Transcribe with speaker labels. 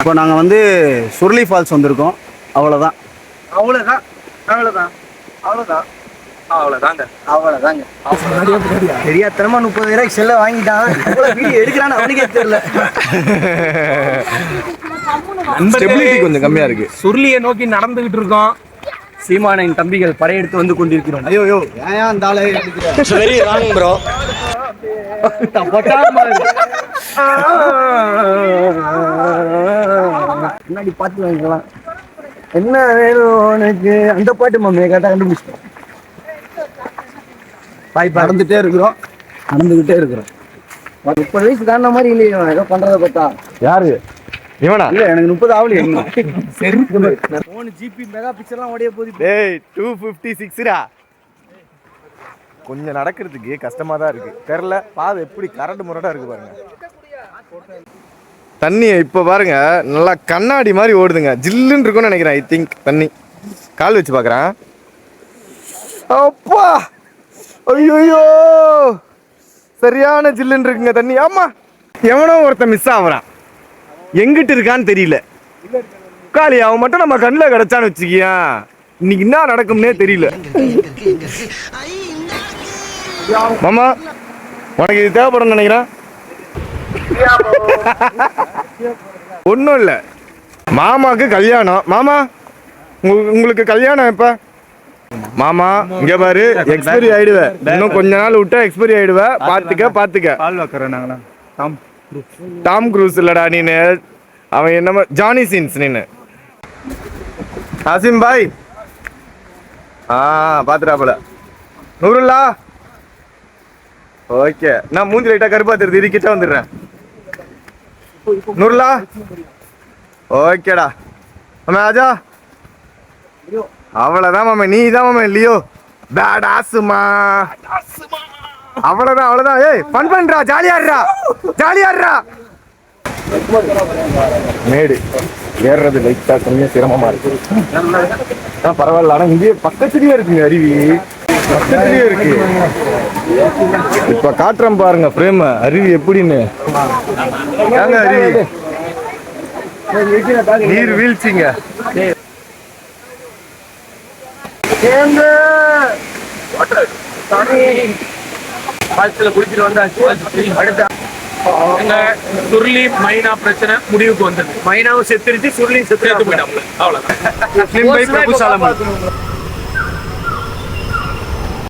Speaker 1: இப்போ நாங்கள் வந்து சுருளி ஃபால்ஸ் வந்திருக்கோம். அவ்வளோதான்
Speaker 2: அவ்வளோதான் அவ்வளோதான் அவ்வளோதான் அவ்வளோதாங்க
Speaker 1: அவ்வளோதாங்க. தெரியாதனமா 30,000 செல்ல வாங்கிட்டான். வீடியோ எடுக்கிறான்னு அவனுக்கே தெரியல.
Speaker 3: ஸ்டெபிலிட்டி கொஞ்சம் கம்மியா இருக்கு.
Speaker 2: சுருளியை நோக்கி நடந்துகிட்டு இருக்கோம். சீமானின் தம்பிகள் படையெடுத்து வந்து கொண்டிருக்கிறோம்.
Speaker 1: ஐயோ ஏன் அந்த ஆளை
Speaker 3: வெரி ராங் ப்ரோ.
Speaker 1: முன்னாடி பார்த்து வாங்கிக்கலாம். என்ன வேணும் உனக்கு? அந்த பாட்டு மம்மியை கேட்டா கண்டுபிடிச்சிட்டோம். நடந்துகிட்டே இருக்கிறோம். 30 வயசு தாண்ட மாதிரி இல்லையா ஏதோ பண்றத பார்த்தா.
Speaker 3: யாரு இவனா?
Speaker 1: இல்ல எனக்கு 30 ஆகலையே. சரி 3 ஜிபி மெகா பிக்சல்லாம் ஓடிய போகுது.
Speaker 3: டேய் 256டா. கொஞ்சம் நடக்கிறதுக்கு கஷ்டமா தான் இருக்கு. தெரியல பாதை எப்படி கரண்ட் முரடா இருக்கு பாருங்க. தண்ணி இப்போ பாருங்க நல்லா கண்ணாடி மாதிரி ஓடுதுங்க. ஜில்லுன்னு இருக்கும்னு நினைக்கிறேன். ஐ திங்க் தண்ணி கால் வச்சு பார்க்குறேன். அப்பா ஐயோ சரியான ஜில்லுன்னு இருக்குங்க தண்ணி. ஆமா எவனோ ஒருத்தன் மிஸ் ஆகுறான். எங்கிட்டு இருக்கான்னு தெரியல. காளி அவன் மட்டும் நம்ம கண்ணில் கிடைச்சான்னு வச்சுக்கியா இன்னைக்கு என்ன நடக்கும்னே தெரியல. மாமா உனக்கு இது தேவைப்படும் நினைக்கிறேன். ஒன்றும் இல்லை மாமாவுக்கு கல்யாணம். மாமா உங்களுக்கு கல்யாணம் எப்ப? மாமா இங்க பாரு எக்ஸ்பைரி ஆயிடுவேன். இன்னும் கொஞ்ச நாள் விட்டா எக்ஸ்பைரி ஆயிடுவேன். பாத்துக்க.
Speaker 1: பால் வைக்கிறேன் நாங்களா.
Speaker 3: டாம் க்ரூஸ் இல்லடா நீனு. அவன் என்னமோ ஜானி சீன்ஸ் நீனு. ஆசிம் பாய் பாத்துட்டாப்புல. நூறுல்லா ஓகே. நான் மூஞ்சி லைட்டா கருப்பா தெரியுது. இது கிட்ட வந்துடுறேன். நூறுல்லா ஓகேடா. மாமா ஆஜா. அவ்வளவுதான் மாமா. நீ தான் மாமா இல்லையோ பேடாசுமா. அவ்வளவுதான். ஏய் ஃபன் பண்றா. ஜாலியாடுறா. மேடு ஏறுறது லைட்டா கொஞ்சம் சிரமமா இருக்கு. பரவாயில்ல. ஆனா இங்கே பக்கத்துலயே இருக்குங்க அருவி. பக்கத்துலயே இருக்கு. இப்ப காட்டுறோம் பாருங்க பிரேம் அருவி எப்படின்னு. அருவி நீர் வீழ்ச்சிங்க.
Speaker 2: குடிச்சிட்டு வந்தாச்சு. அடுத்த சுருளி மைனா பிரச்சனை முடிவுக்கு வந்தது. மைனாவும் செத்துருச்சு, சுருளியும் செத்து போயிட்டாங்க. அவ்வளவுதான்.